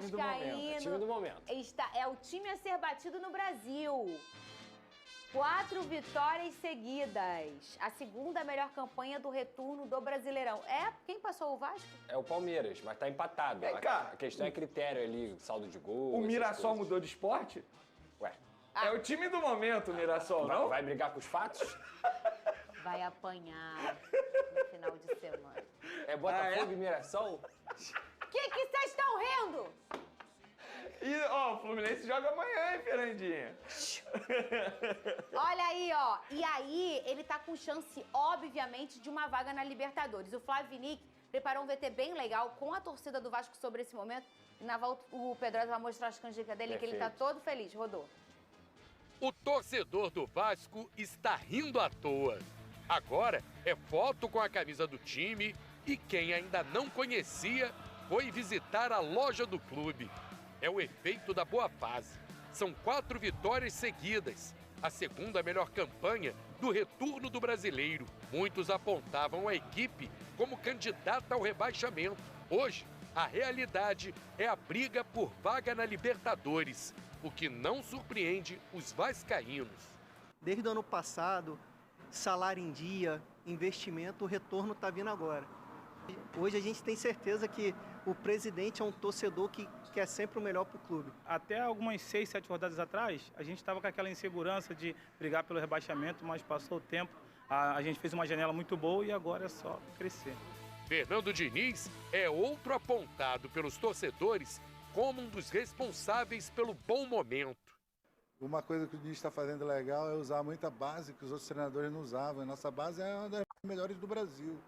Vascaíno time do momento. é o time a ser batido no Brasil. 4 vitórias seguidas. A segunda melhor campanha do retorno do Brasileirão. Quem passou o Vasco? É o Palmeiras, mas tá empatado. A questão é critério ali, saldo de gol. O Mirassol mudou de esporte? Ué. É o time do momento, o Mirassol, não? Vai brigar com os fatos? Vai apanhar no final de semana. É Botafogo e Mirassol? O que vocês estão rindo? E, ó, o Fluminense joga amanhã, hein, Fernandinha? Olha aí, ó. E aí, ele tá com chance, obviamente, de uma vaga na Libertadores. O Flávio Vinick preparou um VT bem legal com a torcida do Vasco sobre esse momento. E na volta, o Pedrosa vai mostrar as canjicas dele, que ele tá todo feliz. Rodou. O torcedor do Vasco está rindo à toa. Agora é foto com a camisa do time e quem ainda não conhecia foi visitar a loja do clube. É o efeito da boa fase. São 4 vitórias seguidas, a segunda melhor campanha do retorno do brasileiro. Muitos apontavam a equipe como candidata ao rebaixamento. Hoje, a realidade é a briga por vaga na Libertadores, o que não surpreende os vascaínos. Desde o ano passado, salário em dia, investimento, o retorno está vindo agora. Hoje a gente tem certeza que o presidente é um torcedor que quer sempre o melhor para o clube. Até algumas 6, 7 rodadas atrás, a gente estava com aquela insegurança de brigar pelo rebaixamento, mas passou o tempo, a gente fez uma janela muito boa e agora é só crescer. Fernando Diniz é outro apontado pelos torcedores como um dos responsáveis pelo bom momento. Uma coisa que o Diniz está fazendo legal é usar muita base que os outros treinadores não usavam. A nossa base é uma das melhores do Brasil.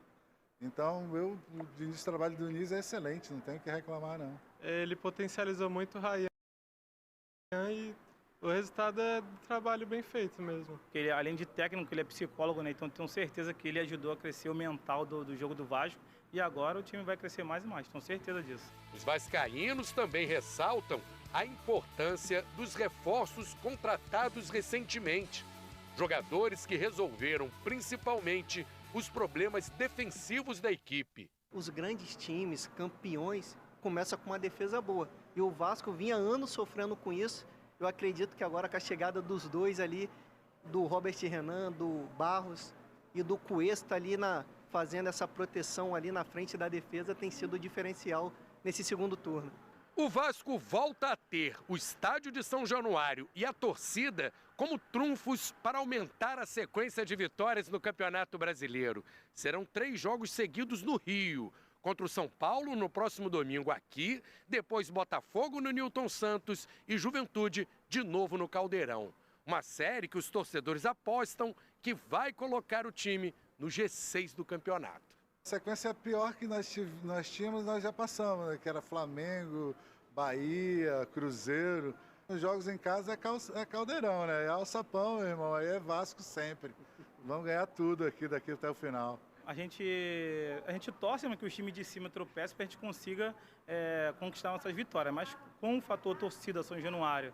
Então, o trabalho do Diniz é excelente, não tenho o que reclamar, não. Ele potencializou muito o Ryan e o resultado é trabalho bem feito mesmo. Ele, além de técnico, ele é psicólogo, né? Então tenho certeza que ele ajudou a crescer o mental do jogo do Vasco e agora o time vai crescer mais e mais, tenho certeza disso. Os vascaínos também ressaltam a importância dos reforços contratados recentemente. Jogadores que resolveram principalmente os problemas defensivos da equipe. Os grandes times, campeões, começam com uma defesa boa. E o Vasco vinha anos sofrendo com isso. Eu acredito que agora com a chegada dos dois ali, do Robert Renan, do Barros e do Cuesta ali fazendo essa proteção ali na frente da defesa, tem sido o diferencial nesse segundo turno. O Vasco volta a ter o estádio de São Januário e a torcida como trunfos para aumentar a sequência de vitórias no Campeonato Brasileiro. Serão 3 jogos seguidos no Rio. Contra o São Paulo no próximo domingo aqui, depois Botafogo no Newton Santos e Juventude de novo no Caldeirão. Uma série que os torcedores apostam que vai colocar o time no G6 do campeonato. A sequência pior que nós tínhamos, nós já passamos, né? Que era Flamengo, Bahia, Cruzeiro. Os jogos em casa é Caldeirão, né? É alçapão, meu irmão, aí é Vasco sempre. Vamos ganhar tudo daqui até o final. A gente torce que os times de cima tropecem para a gente consiga conquistar nossas vitórias, mas com o fator torcida São Januário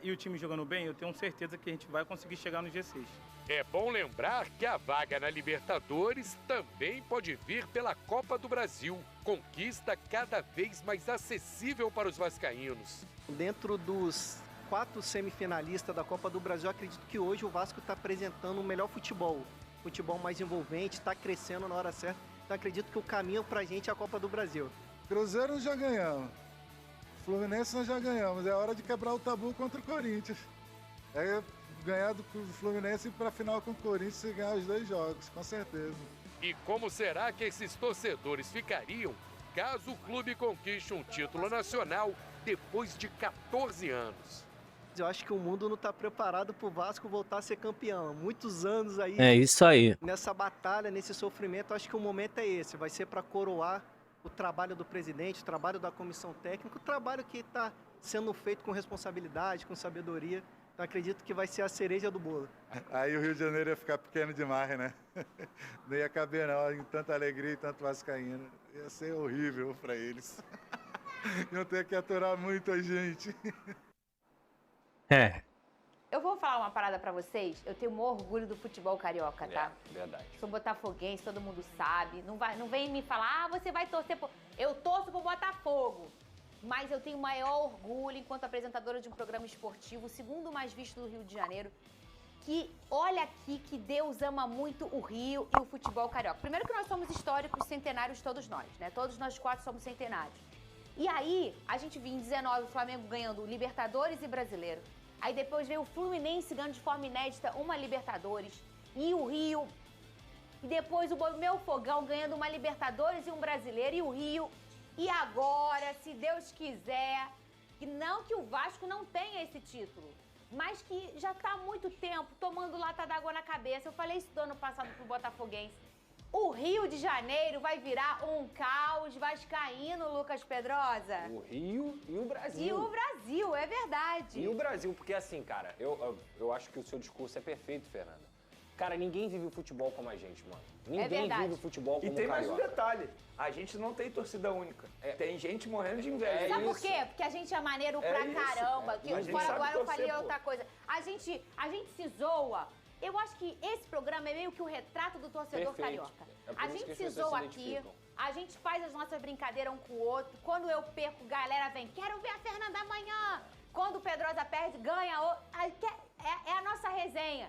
e o time jogando bem, eu tenho certeza que a gente vai conseguir chegar no G6. É bom lembrar que a vaga na Libertadores também pode vir pela Copa do Brasil, conquista cada vez mais acessível para os vascaínos. Dentro dos 4 semifinalistas da Copa do Brasil, acredito que hoje o Vasco está apresentando o melhor futebol mais envolvente, está crescendo na hora certa. Então acredito que o caminho para a gente é a Copa do Brasil. Cruzeiro nós já ganhamos, Fluminense nós já ganhamos, é hora de quebrar o tabu contra o Corinthians. É ganhar do Fluminense para a final com o Corinthians e ganhar os 2 jogos, com certeza. E como será que esses torcedores ficariam caso o clube conquiste um título nacional depois de 14 anos? Eu acho que o mundo não está preparado para o Vasco voltar a ser campeão. Muitos anos aí. É isso aí. Nessa batalha, nesse sofrimento, acho que o momento é esse. Vai ser para coroar o trabalho do presidente, o trabalho da comissão técnica, o trabalho que está sendo feito com responsabilidade, com sabedoria. Então acredito que vai ser a cereja do bolo. Aí o Rio de Janeiro ia ficar pequeno demais, né? Não ia caber não, em tanta alegria e tanto vascaíno. Ia ser horrível para eles. Iam ter que aturar muita gente. Eu vou falar uma parada pra vocês. Eu tenho um orgulho do futebol carioca, tá? Verdade. Sou botafoguense, todo mundo sabe. Não vem me falar, você vai torcer pro... Eu torço pro Botafogo. mas eu tenho maior orgulho, enquanto apresentadora de um programa esportivo, o segundo mais visto do Rio de Janeiro, que olha aqui que Deus ama muito o Rio e o futebol carioca. Primeiro que nós somos históricos, centenários todos nós, né? Todos nós 4 somos centenários. E aí, a gente viu em 19 o Flamengo ganhando Libertadores e Brasileiro. Aí depois veio o Fluminense ganhando de forma inédita uma Libertadores. E o Rio... E depois o meu Fogão ganhando uma Libertadores e um Brasileiro. E o Rio... E agora, se Deus quiser, que não que o Vasco não tenha esse título, mas que já está há muito tempo tomando lata d'água na cabeça. Eu falei isso do ano passado pro Botafoguense. O Rio de Janeiro vai virar um caos vascaíno, Lucas Pedrosa. O Rio e o Brasil. E o Brasil, é verdade. E o Brasil, porque assim, cara, eu acho que o seu discurso é perfeito, Fernanda. Cara, ninguém vive o futebol como a gente, mano. Ninguém vive o futebol como o E tem mais um carioca. detalhe. A gente não tem torcida única. Tem gente morrendo de inveja. Sabe por quê? Porque a gente é maneiro pra caramba. Que A gente fora sabe agora eu torcer, falei pô. outra coisa. A gente se zoa. Eu acho que esse programa é meio que o retrato do torcedor Perfeito. carioca. É por A isso que gente as se pessoas zoa se aqui, identificam. a gente faz as nossas brincadeiras um com o outro. Quando eu perco, galera vem, quero ver a Fernanda amanhã. Quando o Pedrosa perde, ganha. É a nossa resenha.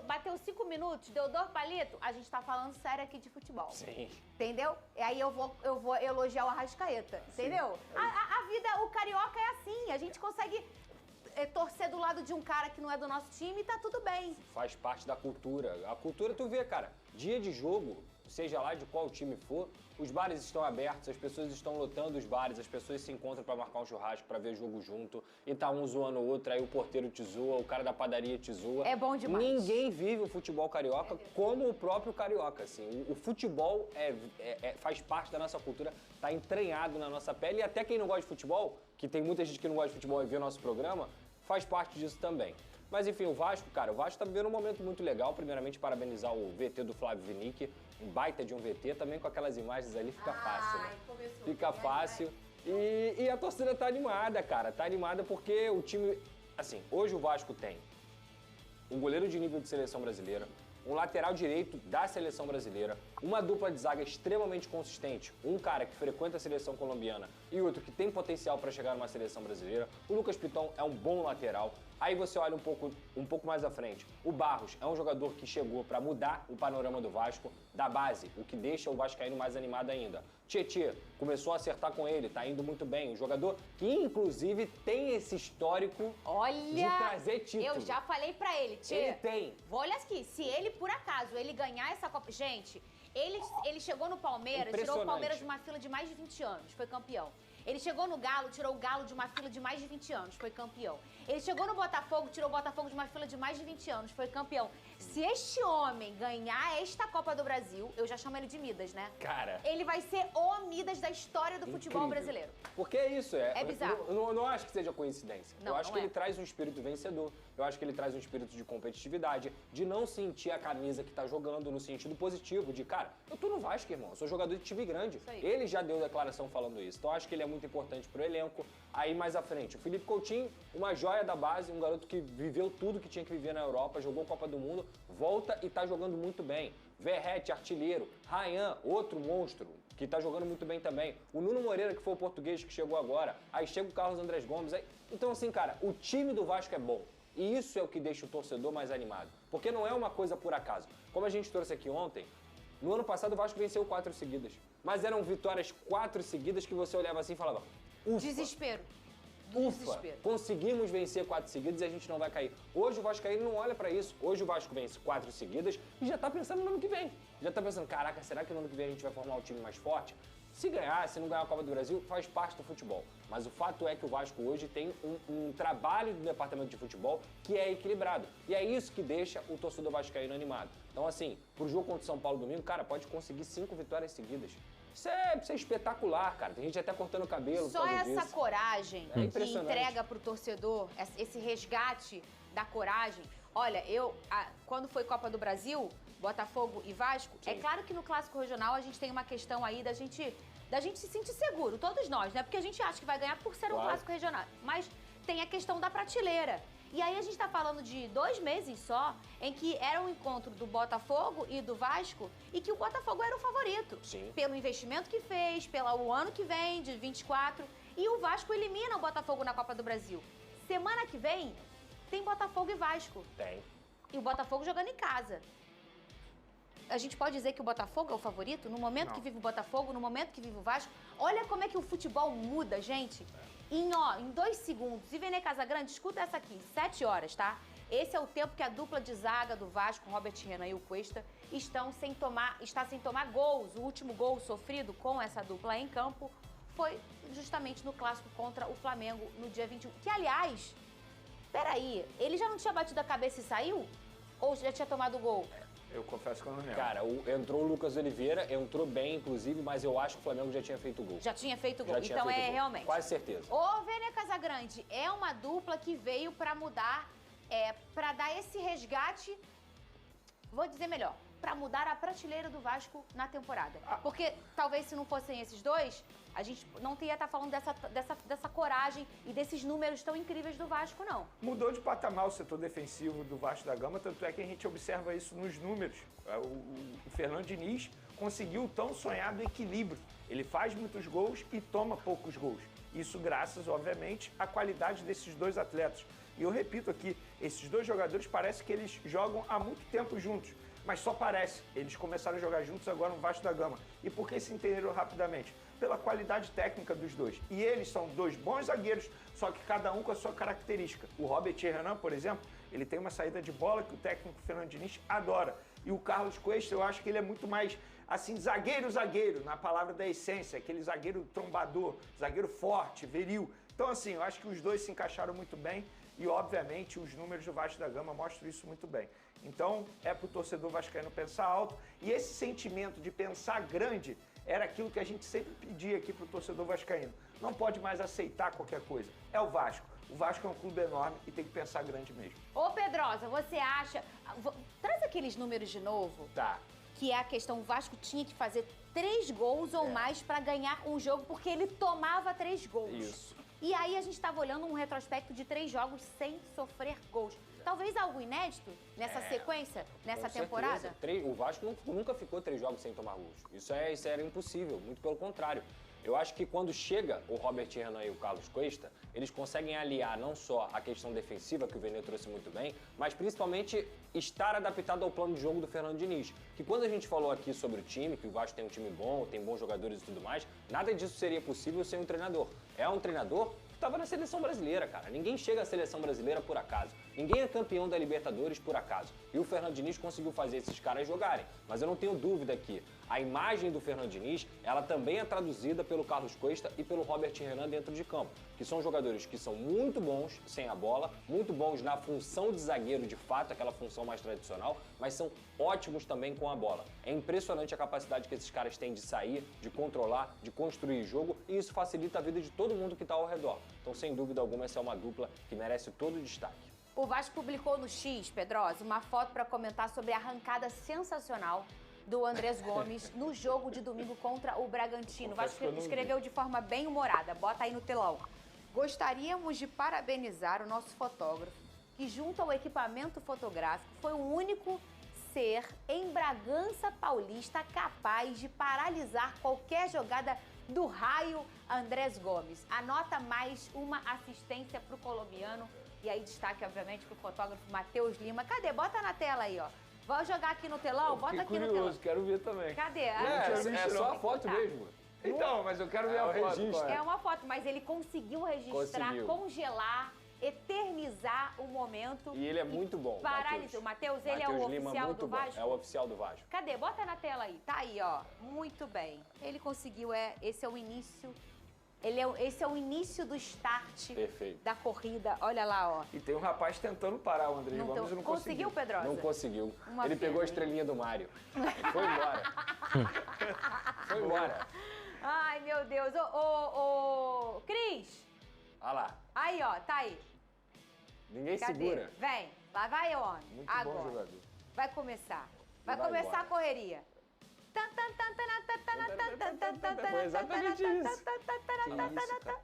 Bateu 5 minutos, deu 2 palitos, a gente tá falando sério aqui de futebol. Sim. Entendeu? E aí eu vou elogiar o Arrascaeta, entendeu? A vida, o carioca é assim, a gente consegue torcer do lado de um cara que não é do nosso time e tá tudo bem. Faz parte da cultura. A cultura, tu vê, cara, dia de jogo, seja lá de qual time for, os bares estão abertos, as pessoas estão lotando os bares, as pessoas se encontram pra marcar um churrasco, pra ver jogo junto, e tá um zoando o outro, aí o porteiro te zoa, o cara da padaria te zoa. É bom demais. Ninguém vive o futebol carioca como o próprio carioca, assim. O futebol faz parte da nossa cultura, tá entranhado na nossa pele, e até quem não gosta de futebol, que tem muita gente que não gosta de futebol e vê o nosso programa, faz parte disso também. Mas enfim, o Vasco, cara, o Vasco tá vivendo um momento muito legal. Primeiramente, parabenizar o VT do Flávio Vinick, um baita de um VT, também com aquelas imagens ali fica fácil, né? Fica fácil. E a torcida tá animada, cara. Tá animada porque o time... Assim, hoje o Vasco tem um goleiro de nível de seleção brasileira, um lateral direito da seleção brasileira, uma dupla de zaga extremamente consistente, um cara que frequenta a seleção colombiana e outro que tem potencial para chegar numa seleção brasileira. O Lucas Piton é um bom lateral. Aí você olha um pouco mais à frente. O Barros é um jogador que chegou para mudar o panorama do Vasco da base, o que deixa o vascaíno mais animado ainda. Tietê começou a acertar com ele, tá indo muito bem. Um jogador que, inclusive, tem esse histórico de trazer título. Eu já falei pra ele, Tchê. Ele tem. Olha aqui, se ele, por acaso, ele ganhar essa Copa... Gente, ele chegou no Palmeiras, tirou o Palmeiras de uma fila de mais de 20 anos, foi campeão. Ele chegou no Galo, tirou o Galo de uma fila de mais de 20 anos, foi campeão. Ele chegou no Botafogo, tirou o Botafogo de uma fila de mais de 20 anos, foi campeão. Se este homem ganhar esta Copa do Brasil, eu já chamo ele de Midas, né? Cara... Ele vai ser o Midas da história do futebol brasileiro. Porque é isso, É bizarro. Eu não acho que seja coincidência. Não, eu acho não que é. ele traz um espírito vencedor. Eu acho que ele traz um espírito de competitividade, de não sentir a camisa que tá jogando no sentido positivo, de, cara, eu tô no Vasco, irmão, eu sou jogador de time grande. Isso aí. Ele já deu declaração falando isso. Então, eu acho que ele é muito importante pro elenco. Aí, mais à frente, o Felipe Coutinho, uma joia da base, um garoto que viveu tudo que tinha que viver na Europa, jogou Copa do Mundo, volta e tá jogando muito bem. Verratti, artilheiro. Rayan, outro monstro, que tá jogando muito bem também. O Nuno Moreira, que foi o português que chegou agora. Aí chega o Carlos Andrés Gomes. Aí... Então, assim, cara, o time do Vasco é bom. E isso é o que deixa o torcedor mais animado. Porque não é uma coisa por acaso. Como a gente trouxe aqui ontem, no ano passado o Vasco venceu 4 seguidas. Mas eram vitórias 4 seguidas que você olhava assim e falava... Ufa, Desespero. ufa, Desespero. conseguimos vencer 4 seguidas e a gente não vai cair. Hoje o Vascaíno não olha pra isso. Hoje o Vasco vence 4 seguidas e já tá pensando no ano que vem. Já tá pensando, caraca, será que no ano que vem a gente vai formar um time mais forte? Se ganhar, se não ganhar a Copa do Brasil, faz parte do futebol. Mas o fato é que o Vasco hoje tem um trabalho do departamento de futebol que é equilibrado. E é isso que deixa o torcedor vascaíno animado. Então, assim, pro jogo contra o São Paulo domingo, cara, pode conseguir 5 vitórias seguidas. Isso é espetacular, cara. Tem gente até cortando o cabelo. Só essa coragem que impressionante. entrega pro torcedor, esse resgate da coragem. Olha, quando foi Copa do Brasil, Botafogo e Vasco, é claro que no Clássico Regional a gente tem uma questão aí da gente se sentir seguro, todos nós, né? Porque a gente acha que vai ganhar por ser um Clássico Regional. Mas tem a questão da prateleira. E aí a gente tá falando de 2 meses só, em que era um encontro do Botafogo e do Vasco, e que o Botafogo era o favorito. Sim. Pelo investimento que fez, pelo ano que vem, de 24. E o Vasco elimina o Botafogo na Copa do Brasil. Semana que vem, tem Botafogo e Vasco. Tem. E o Botafogo jogando em casa. A gente pode dizer que o Botafogo é o favorito? No momento que vive o Botafogo, no momento que vive o Vasco. Olha como é que o futebol muda, gente. Em 2 segundos. E Vene Casagrande, escuta essa aqui, 7 horas, tá? Esse é o tempo que a dupla de zaga do Vasco, Robert Renan e o Cuesta, está sem tomar gols. O último gol sofrido com essa dupla em campo foi justamente no clássico contra o Flamengo no dia 21. Que, aliás, peraí, ele já não tinha batido a cabeça e saiu? Ou já tinha tomado gol? Eu confesso que eu não lembro. Cara, entrou o Lucas Oliveira, entrou bem, inclusive, mas eu acho que o Flamengo já tinha feito gol. Já tinha feito gol, Já tinha então feito é gol. realmente. Quase certeza. O Vene Casagrande é uma dupla que veio pra mudar, pra dar esse resgate, vou dizer melhor, pra mudar a prateleira do Vasco na temporada. Porque talvez se não fossem esses dois, a gente não ia estar falando dessa coragem e desses números tão incríveis do Vasco, não. Mudou de patamar o setor defensivo do Vasco da Gama, tanto é que a gente observa isso nos números. O Fernando Diniz conseguiu o tão sonhado equilíbrio. Ele faz muitos gols e toma poucos gols. Isso graças, obviamente, à qualidade desses dois atletas. E eu repito aqui, esses dois jogadores parece que eles jogam há muito tempo juntos. Mas só parece. Eles começaram a jogar juntos agora no Vasco da Gama. E por que se entenderam rapidamente? Pela qualidade técnica dos dois. E eles são dois bons zagueiros, só que cada um com a sua característica. O Robert Renan, por exemplo, ele tem uma saída de bola que o técnico Fernando Diniz adora. E o Carlos Cuesta, eu acho que ele é muito mais, assim, zagueiro, na palavra da essência. Aquele zagueiro trombador, zagueiro forte, viril. Então, assim, eu acho que os dois se encaixaram muito bem. E, obviamente, os números do Vasco da Gama mostram isso muito bem. Então, é para o torcedor vascaíno pensar alto. E esse sentimento de pensar grande era aquilo que a gente sempre pedia aqui para o torcedor vascaíno. Não pode mais aceitar qualquer coisa. É o Vasco. O Vasco é um clube enorme e tem que pensar grande mesmo. Ô, Pedrosa, você acha... Traz aqueles números de novo. Tá. Que é a questão, o Vasco tinha que fazer 3 gols ou mais para ganhar um jogo, porque ele tomava 3 gols. Isso. E aí a gente estava olhando um retrospecto de 3 jogos sem sofrer gols. Talvez algo inédito nessa sequência, nessa Com temporada? certeza. O Vasco nunca ficou 3 jogos sem tomar gols. Isso era impossível, muito pelo contrário. Eu acho que quando chega o Robert Renan e o Carlos Cuesta, eles conseguem aliar não só a questão defensiva, que o Vene trouxe muito bem, mas principalmente estar adaptado ao plano de jogo do Fernando Diniz. Que quando a gente falou aqui sobre o time, que o Vasco tem um time bom, tem bons jogadores e tudo mais, nada disso seria possível sem um treinador. É um treinador que estava na seleção brasileira, cara. Ninguém chega à seleção brasileira por acaso. Ninguém é campeão da Libertadores por acaso. E o Fernando Diniz conseguiu fazer esses caras jogarem. Mas eu não tenho dúvida que a imagem do Fernando Diniz, ela também é traduzida pelo Carlos Cuesta e pelo Robert Renan dentro de campo. Que são jogadores que são muito bons sem a bola, muito bons na função de zagueiro de fato, aquela função mais tradicional, mas são ótimos também com a bola. É impressionante a capacidade que esses caras têm de sair, de controlar, de construir jogo, e isso facilita a vida de todo mundo que está ao redor. Então, sem dúvida alguma, essa é uma dupla que merece todo o destaque. O Vasco publicou no X, Pedrosa, uma foto para comentar sobre a arrancada sensacional do Andrés Gomes no jogo de domingo contra o Bragantino. O Vasco escreveu de forma bem humorada, bota aí no telão. Gostaríamos de parabenizar o nosso fotógrafo, que junto ao equipamento fotográfico foi o único ser em Bragança Paulista capaz de paralisar qualquer jogada do raio Andrés Gomes. Anota mais uma assistência para o colombiano. E aí destaque, obviamente, para o fotógrafo Matheus Lima. Cadê? Bota na tela aí, ó. Vou jogar aqui no telão? Bota aqui no telão. Quero ver também. Cadê? É só a foto mesmo. Então, mas eu quero ver a foto. registro. É uma foto, mas ele conseguiu registrar, Conseguiu. congelar, eternizar o momento. E ele é muito bom. Paralisou. O Matheus, ele é o Matheus Lima, oficial muito do bom. Vasco? É o oficial do Vasco. Cadê? Bota na tela aí. Tá aí, ó. Muito bem. Ele conseguiu, esse é o início. Esse é o início do start Perfeito. da corrida. Olha lá, ó. E tem um rapaz tentando parar o Andrés Gomes e não conseguiu. Pedrosa? Não conseguiu. Uma Ele pena. pegou a estrelinha do Mário. Foi embora. Foi embora. Ai, meu Deus. Ô, Cris. Olha lá. Aí, ó. Tá aí. Ninguém Cadê? segura. Vem. Lá vai on. Muito Agora. bom jogador. Vai começar. Vai Vai começar embora. a correria. Foi exatamente isso.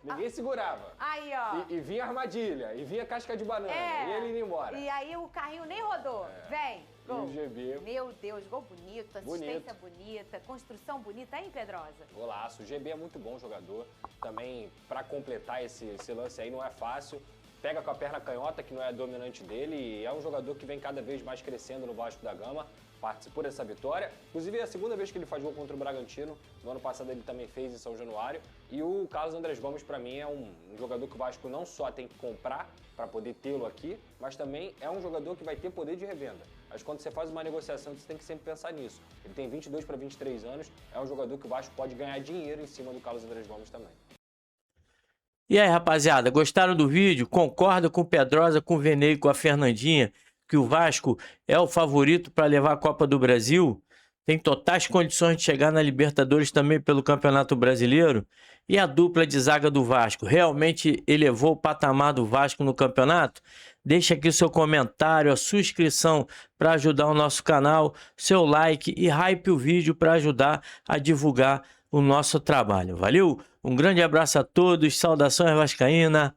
Ninguém segurava. Aí, ó. E vinha armadilha, e vinha casca de banana, e ele indo embora. E aí o carrinho nem rodou. Vem. Gol. E o GB. Meu Deus, gol bonito, assistência bonita, construção bonita, hein, Pedrosa? Golaço. O GB é muito bom jogador. Também, para completar esse lance aí, não é fácil. Pega com a perna canhota, que não é a dominante dele, e é um jogador que vem cada vez mais crescendo no Vasco da Gama. Participou dessa vitória. Inclusive, é a segunda vez que ele faz gol contra o Bragantino. No ano passado ele também fez em São Januário. E o Carlos Andrés Gomes, para mim, é um jogador que o Vasco não só tem que comprar para poder tê-lo aqui, mas também é um jogador que vai ter poder de revenda. Mas quando você faz uma negociação, você tem que sempre pensar nisso. Ele tem 22 para 23 anos, é um jogador que o Vasco pode ganhar dinheiro em cima do Carlos Andrés Gomes também. E aí, rapaziada, gostaram do vídeo? Concorda com o Pedrosa, com o Venei, com a Fernandinha, que o Vasco é o favorito para levar a Copa do Brasil? Tem totais condições de chegar na Libertadores também pelo Campeonato Brasileiro? E a dupla de zaga do Vasco realmente elevou o patamar do Vasco no campeonato? Deixa aqui o seu comentário, a sua inscrição para ajudar o nosso canal, seu like e hype o vídeo para ajudar a divulgar o nosso trabalho. Valeu? Um grande abraço a todos, saudações vascaína.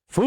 Fui!